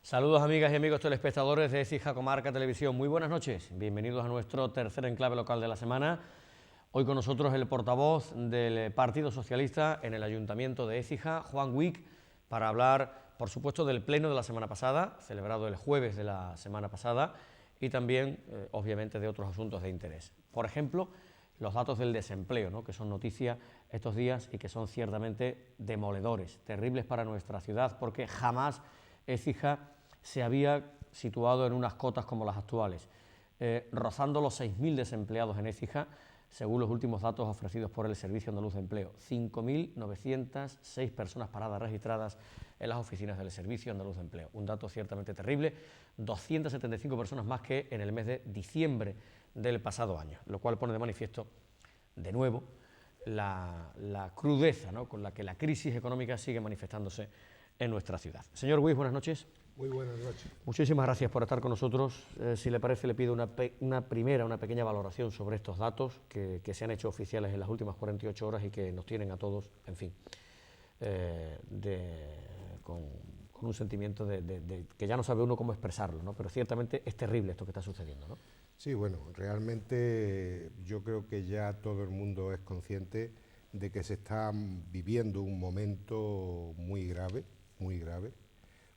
Saludos amigas y amigos telespectadores de Écija Comarca Televisión, muy buenas noches, bienvenidos a nuestro tercer enclave local de la semana. Hoy con nosotros el portavoz del Partido Socialista en el Ayuntamiento de Écija, Juan Huich, para hablar, por supuesto, del pleno de la semana pasada, celebrado el jueves de la semana pasada, y también, obviamente, de otros asuntos de interés. Por ejemplo, los datos del desempleo, ¿no?, que son noticia estos días y que son ciertamente demoledores, terribles para nuestra ciudad, porque jamás Écija se había situado en unas cotas como las actuales, rozando los 6.000 desempleados en Écija, según los últimos datos ofrecidos por el Servicio Andaluz de Empleo. 5.906 personas paradas registradas en las oficinas del Servicio Andaluz de Empleo. Un dato ciertamente terrible, 275 personas más que en el mes de diciembre del pasado año, lo cual pone de manifiesto, de nuevo, la crudeza, ¿no?, con la que la crisis económica sigue manifestándose en nuestra ciudad. Señor Huich, buenas noches. Muy buenas noches. Muchísimas gracias por estar con nosotros. Si le parece, le pido una pequeña valoración sobre estos datos que se han hecho oficiales en las últimas 48 horas y que nos tienen a todos, en fin, con un sentimiento de que ya no sabe uno cómo expresarlo, ¿no? Pero ciertamente es terrible esto que está sucediendo, ¿no? Sí, bueno, realmente yo creo que ya todo el mundo es consciente de que se está viviendo un momento muy grave,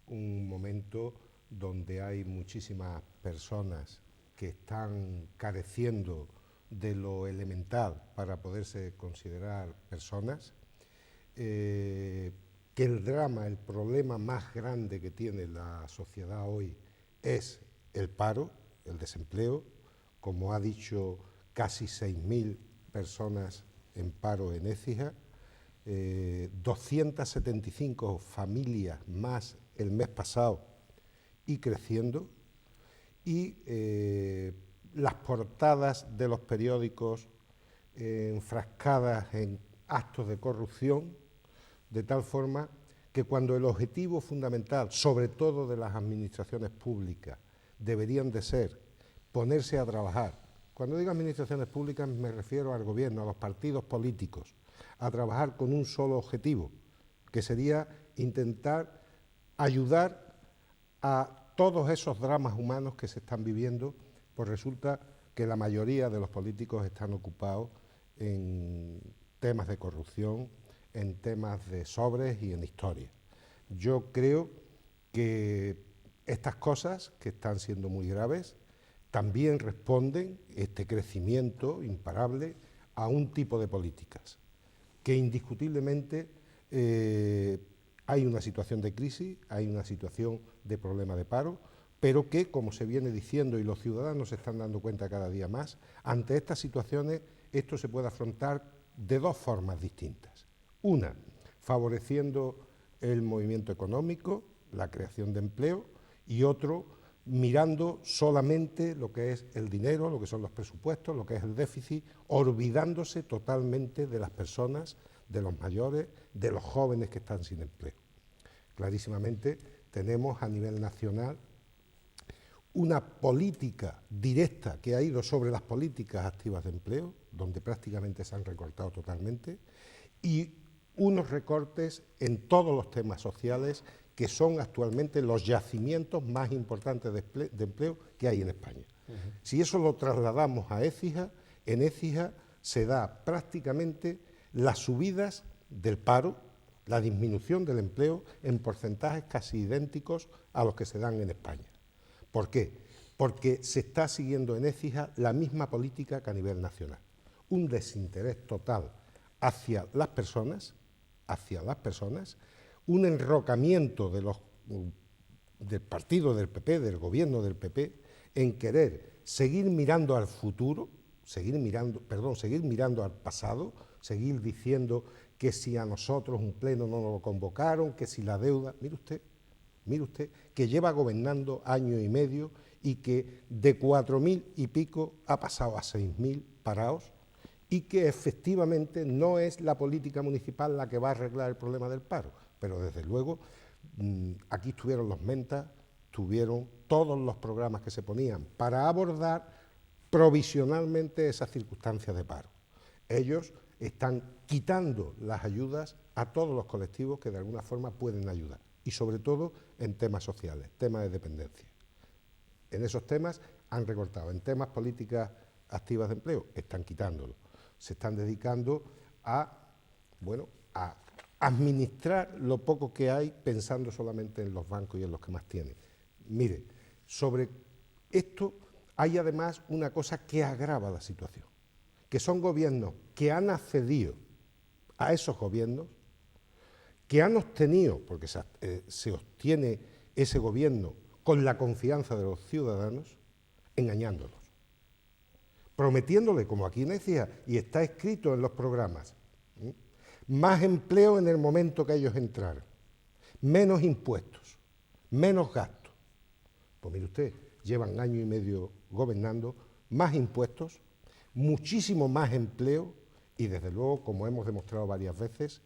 un momento donde hay muchísimas personas que están careciendo de lo elemental para poderse considerar personas, que el drama, el problema más grande que tiene la sociedad hoy es el paro, el desempleo, como ha dicho, casi 6.000 personas en paro en Écija, 275 familias más el mes pasado y creciendo, y las portadas de los periódicos enfrascadas en actos de corrupción, de tal forma que cuando el objetivo fundamental, sobre todo de las administraciones públicas, deberían de ser ponerse a trabajar. Cuando digo administraciones públicas me refiero al gobierno, a los partidos políticos, a trabajar con un solo objetivo, que sería intentar ayudar a todos esos dramas humanos que se están viviendo, pues resulta que la mayoría de los políticos están ocupados en temas de corrupción, en temas de sobres y en historia. Yo creo que estas cosas, que están siendo muy graves, también responden, este crecimiento imparable, a un tipo de políticas, que indiscutiblemente hay una situación de crisis, hay una situación de problema de paro, pero que, como se viene diciendo y los ciudadanos se están dando cuenta cada día más, ante estas situaciones esto se puede afrontar de dos formas distintas. Una, favoreciendo el movimiento económico, la creación de empleo, y otro, mirando solamente lo que es el dinero, lo que son los presupuestos, lo que es el déficit, olvidándose totalmente de las personas, de los mayores, de los jóvenes que están sin empleo. Clarísimamente tenemos a nivel nacional una política directa que ha ido sobre las políticas activas de empleo, donde prácticamente se han recortado totalmente, y unos recortes en todos los temas sociales que son actualmente los yacimientos más importantes de empleo que hay en España. Si eso lo trasladamos a Écija, en Écija se da prácticamente las subidas del paro, la disminución del empleo en porcentajes casi idénticos a los que se dan en España. ¿Por qué? Porque se está siguiendo en Écija la misma política que a nivel nacional. Un desinterés total hacia las personas, un enrocamiento del partido del PP, del gobierno del PP, en querer seguir mirando al futuro, seguir mirando al pasado, seguir diciendo que si a nosotros un pleno no lo convocaron, que si la deuda. Mire usted, que lleva gobernando año y medio y que de 4.000 y pico ha pasado a 6.000 parados, y que efectivamente no es la política municipal la que va a arreglar el problema del paro, pero desde luego aquí estuvieron los mentas, tuvieron todos los programas que se ponían para abordar provisionalmente esas circunstancias de paro. Ellos están quitando las ayudas a todos los colectivos que de alguna forma pueden ayudar. y sobre todo en temas sociales, temas de dependencia. En esos temas han recortado. En temas políticas activas de empleo están quitándolo. Se están dedicando a, bueno, a administrar lo poco que hay pensando solamente en los bancos y en los que más tienen. Mire, sobre esto hay además una cosa que agrava la situación, que son gobiernos que han accedido a esos gobiernos, que han obtenido, porque se obtiene ese gobierno con la confianza de los ciudadanos, engañándolos, prometiéndole, como aquí decía, y está escrito en los programas, más empleo en el momento que ellos entraron, menos impuestos, menos gastos. Pues mire usted, llevan año y medio gobernando, más impuestos, muchísimo más empleo y desde luego, como hemos demostrado varias veces,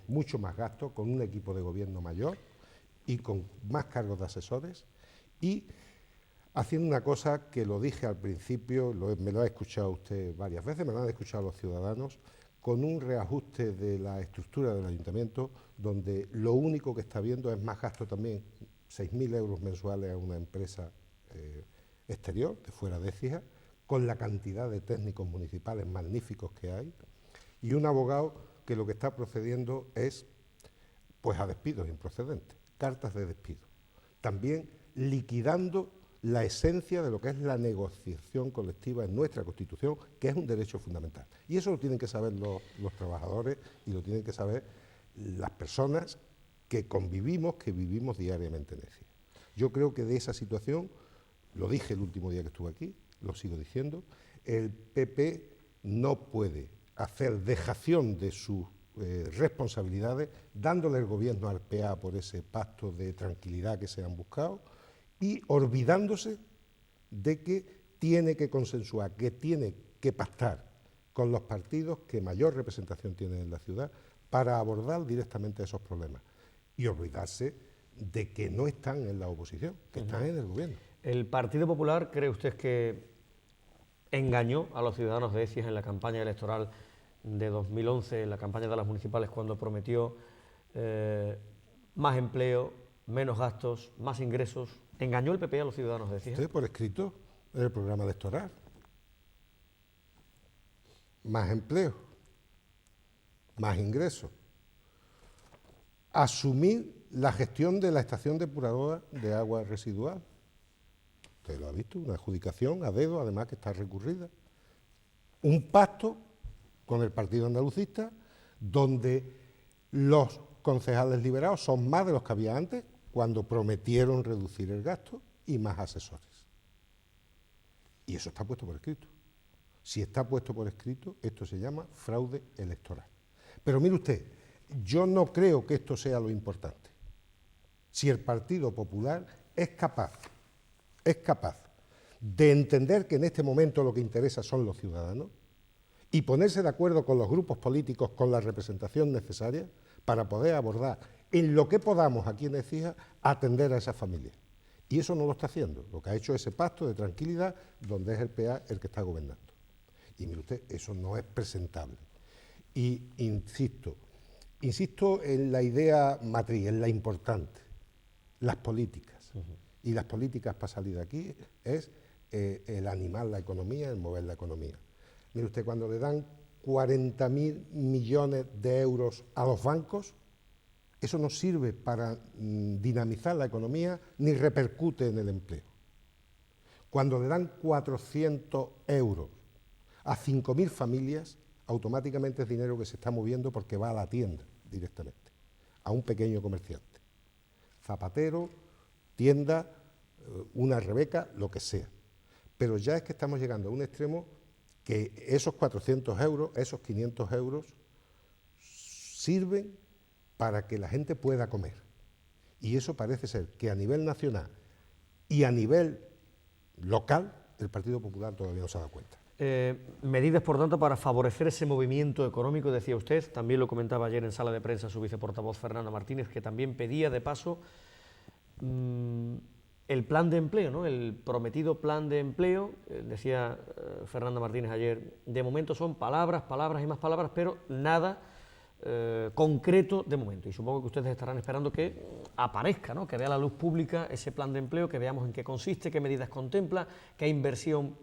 mucho más gasto, con un equipo de gobierno mayor y con más cargos de asesores y haciendo una cosa que lo dije al principio, me lo ha escuchado usted varias veces, me lo han escuchado los ciudadanos, con un reajuste de la estructura del ayuntamiento donde lo único que está viendo es más gasto también, 6.000 euros mensuales a una empresa exterior, de fuera de Écija, con la cantidad de técnicos municipales magníficos que hay, y un abogado que lo que está procediendo es pues a despidos improcedentes, cartas de despido. También liquidando la esencia de lo que es la negociación colectiva en nuestra Constitución, que es un derecho fundamental. Y eso lo tienen que saber los trabajadores y lo tienen que saber las personas que convivimos, que vivimos diariamente en Écija. Yo creo que de esa situación, lo dije el último día que estuve aquí, lo sigo diciendo, el PP no puede hacer dejación de sus responsabilidades, dándole el gobierno al PA por ese pacto de tranquilidad que se han buscado y olvidándose de que tiene que consensuar, que tiene que pactar con los partidos que mayor representación tienen en la ciudad para abordar directamente esos problemas y olvidarse de que no están en la oposición, que están en el gobierno. ¿El Partido Popular cree usted que engañó a los ciudadanos de Écija en la campaña electoral de 2011, en la campaña de las municipales, cuando prometió más empleo, menos gastos, más ingresos? ¿Engañó el PP a los ciudadanos de Écija? Usted por escrito en el programa electoral. Más empleo, más ingresos. Asumir la gestión de la estación depuradora de agua residual. Usted lo ha visto, una adjudicación a dedo, además que está recurrida. Un pacto con el Partido Andalucista, donde los concejales liberados son más de los que había antes, cuando prometieron reducir el gasto y más asesores. Y eso está puesto por escrito. Si está puesto por escrito, esto se llama fraude electoral. Pero mire usted, yo no creo que esto sea lo importante. Si el Partido Popular es capaz de entender que en este momento lo que interesa son los ciudadanos y ponerse de acuerdo con los grupos políticos con la representación necesaria para poder abordar en lo que podamos aquí en Écija atender a esas familias. Y eso no lo está haciendo. Lo que ha hecho es ese pacto de tranquilidad donde es el PA el que está gobernando. Y mire usted, eso no es presentable. Y insisto en la idea matriz, en la importante, las políticas. Y las políticas para salir de aquí es el animar la economía, el mover la economía. Mire usted, cuando le dan 40.000 millones de euros a los bancos, eso no sirve para dinamizar la economía ni repercute en el empleo. Cuando le dan 400 euros a 5.000 familias, automáticamente es dinero que se está moviendo porque va a la tienda directamente, a un pequeño comerciante. Zapatero, tienda, una Rebeca, lo que sea. Pero ya es que estamos llegando a un extremo que esos 400 euros, esos 500 euros, sirven para que la gente pueda comer. Y eso parece ser que a nivel nacional y a nivel local, el Partido Popular todavía no se ha dado cuenta. Medidas, por tanto, para favorecer ese movimiento económico, decía usted, también lo comentaba ayer en sala de prensa su viceportavoz Fernando Martínez, que también pedía de paso el plan de empleo, ¿no? El prometido plan de empleo, decía Fernando Martínez ayer, de momento son palabras, palabras y más palabras, pero nada concreto de momento, y supongo que ustedes estarán esperando que aparezca, ¿no?, que vea la luz pública ese plan de empleo, que veamos en qué consiste, qué medidas contempla, qué inversión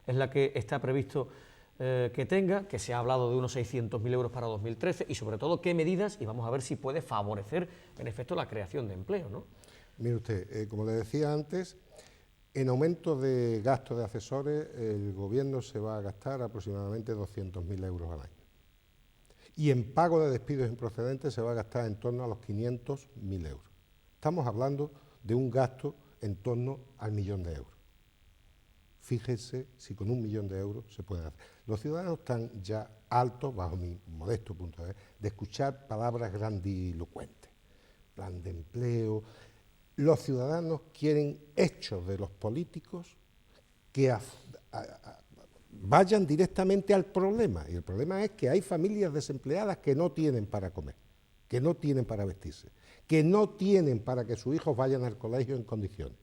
es la que está previsto que tenga, que se ha hablado de unos 600.000 euros para 2013, y sobre todo qué medidas, y vamos a ver si puede favorecer en efecto la creación de empleo, ¿no? Mire usted, como le decía antes, en aumento de gastos de asesores, el gobierno se va a gastar aproximadamente 200.000 euros al año. Y en pago de despidos improcedentes se va a gastar en torno a los 500.000 euros. Estamos hablando de un gasto en torno al 1.000.000 de euros. Fíjense si con 1.000.000 de euros se puede hacer. Los ciudadanos están ya altos, bajo mi modesto punto de vista, de escuchar palabras grandilocuentes. Plan de empleo. Los ciudadanos quieren hechos de los políticos que vayan directamente al problema, y el problema es que hay familias desempleadas que no tienen para comer, que no tienen para vestirse, que no tienen para que sus hijos vayan al colegio en condiciones.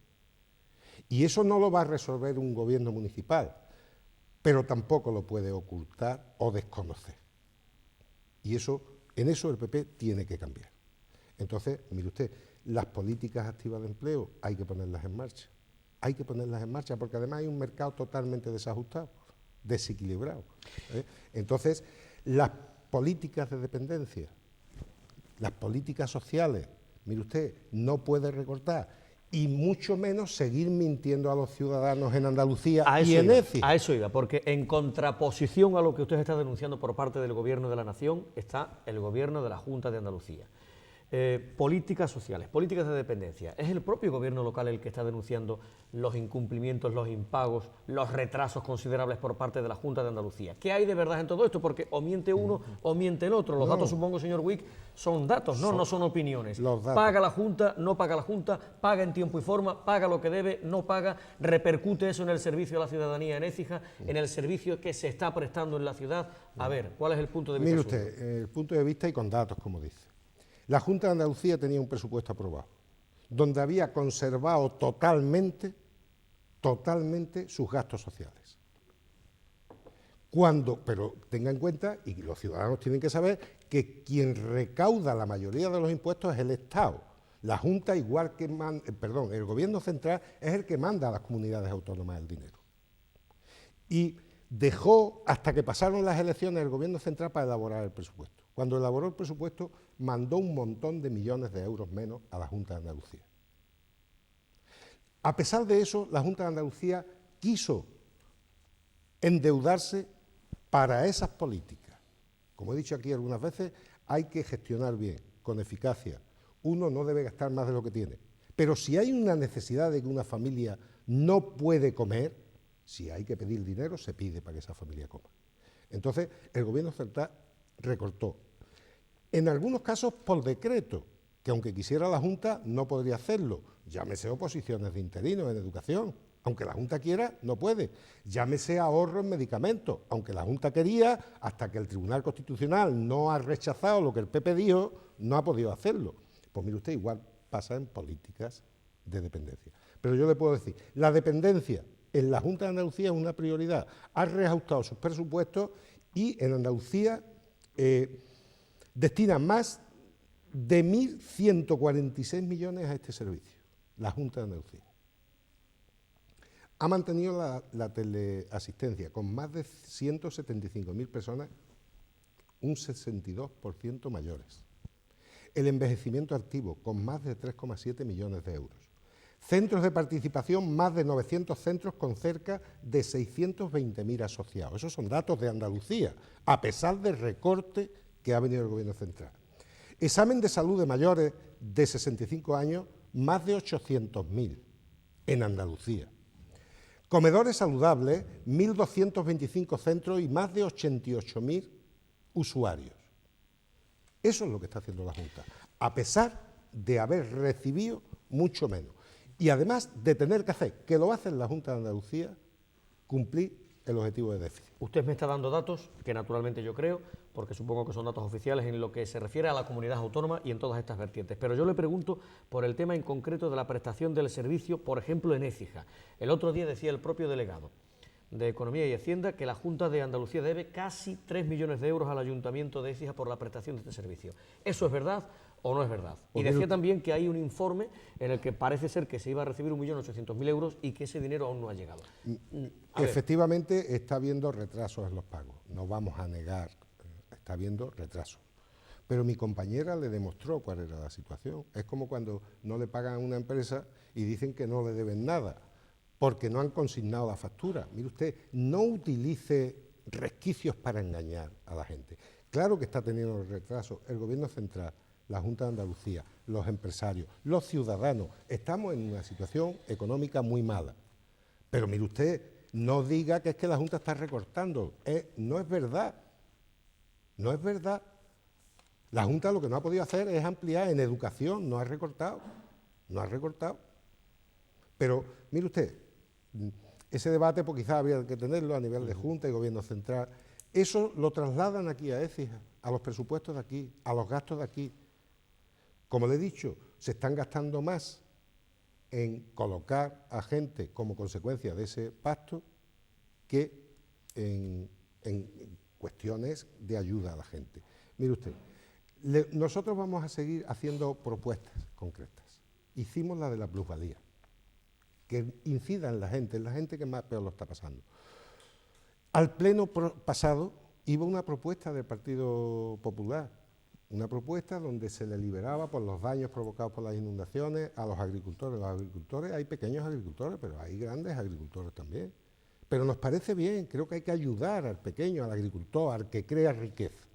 Y eso no lo va a resolver un gobierno municipal, pero tampoco lo puede ocultar o desconocer. Y en eso el PP tiene que cambiar. Entonces, mire usted, las políticas activas de empleo hay que ponerlas en marcha. Hay que ponerlas en marcha porque además hay un mercado totalmente desajustado, desequilibrado. Entonces, las políticas de dependencia, las políticas sociales, mire usted, no puede recortar y mucho menos seguir mintiendo a los ciudadanos en Andalucía y en Écija. A eso iba, porque en contraposición a lo que usted está denunciando por parte del Gobierno de la Nación está el Gobierno de la Junta de Andalucía. Políticas sociales, políticas de dependencia. ¿Es el propio gobierno local el que está denunciando los incumplimientos, los impagos, los retrasos considerables por parte de la Junta de Andalucía? ¿Qué hay de verdad en todo esto? Porque o miente uno o miente el otro. Los datos, supongo, señor Wick, son datos, no son opiniones. Paga la Junta, no paga la Junta, paga en tiempo y forma, paga lo que debe, no paga, repercute eso en el servicio a la ciudadanía en Écija, en el servicio que se está prestando en la ciudad. A ver, ¿cuál es el punto de vista? Mire usted, el punto de vista y con datos, como dice. La Junta de Andalucía tenía un presupuesto aprobado, donde había conservado totalmente sus gastos sociales. Pero tenga en cuenta, y los ciudadanos tienen que saber, que quien recauda la mayoría de los impuestos es el Estado. La Junta, igual que el Gobierno central, es el que manda a las comunidades autónomas el dinero. Y dejó hasta que pasaron las elecciones el Gobierno central para elaborar el presupuesto. Cuando elaboró el presupuesto, mandó un montón de millones de euros menos a la Junta de Andalucía. A pesar de eso, la Junta de Andalucía quiso endeudarse para esas políticas. Como he dicho aquí algunas veces, hay que gestionar bien, con eficacia. Uno no debe gastar más de lo que tiene. Pero si hay una necesidad de que una familia no puede comer, si hay que pedir dinero, se pide para que esa familia coma. Entonces, el Gobierno central recortó. En algunos casos por decreto, que aunque quisiera la Junta no podría hacerlo. Llámese oposiciones de interinos en educación, aunque la Junta quiera, no puede. Llámese ahorro en medicamentos, aunque la Junta quería, hasta que el Tribunal Constitucional no ha rechazado lo que el PP dijo, no ha podido hacerlo. Pues mire usted, igual pasa en políticas de dependencia. Pero yo le puedo decir, la dependencia en la Junta de Andalucía es una prioridad. Ha reajustado sus presupuestos y en Andalucía destina más de 1.146 millones a este servicio, la Junta de Andalucía. Ha mantenido la teleasistencia con más de 175.000 personas, un 62% mayores. El envejecimiento activo con más de 3,7 millones de euros. Centros de participación, más de 900 centros con cerca de 620.000 asociados. Esos son datos de Andalucía, a pesar del recorte que ha venido el Gobierno central. Examen de salud de mayores de 65 años, más de 800.000 en Andalucía. Comedores saludables, 1.225 centros y más de 88.000 usuarios. Eso es lo que está haciendo la Junta, a pesar de haber recibido mucho menos. Y además de tener que hacer, que lo hace la Junta de Andalucía, cumplir el objetivo de déficit. Usted me está dando datos que naturalmente yo creo, porque supongo que son datos oficiales en lo que se refiere a la comunidad autónoma y en todas estas vertientes. Pero yo le pregunto por el tema en concreto de la prestación del servicio, por ejemplo, en Écija. El otro día decía el propio delegado, de Economía y Hacienda que la Junta de Andalucía debe casi 3 millones de euros al Ayuntamiento de Écija por la prestación de este servicio. ¿Eso es verdad o no es verdad? Y decía también que hay un informe en el que parece ser que se iba a recibir 1.800.000 euros y que ese dinero aún no ha llegado. Efectivamente está habiendo retrasos en los pagos, no vamos a negar, está habiendo retrasos. Pero mi compañera le demostró cuál era la situación. Es como cuando no le pagan a una empresa y dicen que no le deben nada, porque no han consignado la factura. Mire usted, no utilice resquicios para engañar a la gente. Claro que está teniendo retrasos el Gobierno central, la Junta de Andalucía, los empresarios, los ciudadanos. Estamos en una situación económica muy mala. Pero mire usted, no diga que es que la Junta está recortando. No es verdad. No es verdad. La Junta lo que no ha podido hacer es ampliar en educación, no ha recortado. No ha recortado. Pero, mire usted, ese debate pues quizás había que tenerlo a nivel de Junta y Gobierno central. Eso lo trasladan aquí a Écija, a los presupuestos de aquí, a los gastos de aquí. Como le he dicho, se están gastando más en colocar a gente como consecuencia de ese pacto que en cuestiones de ayuda a la gente. Mire usted, nosotros vamos a seguir haciendo propuestas concretas. Hicimos la de la plusvalía, que incida en la gente que más peor lo está pasando. Al pleno pasado iba una propuesta del Partido Popular, una propuesta donde se le liberaba por los daños provocados por las inundaciones a los agricultores. Los agricultores, hay pequeños agricultores, pero hay grandes agricultores también. Pero nos parece bien, creo que hay que ayudar al pequeño, al agricultor, al que crea riqueza.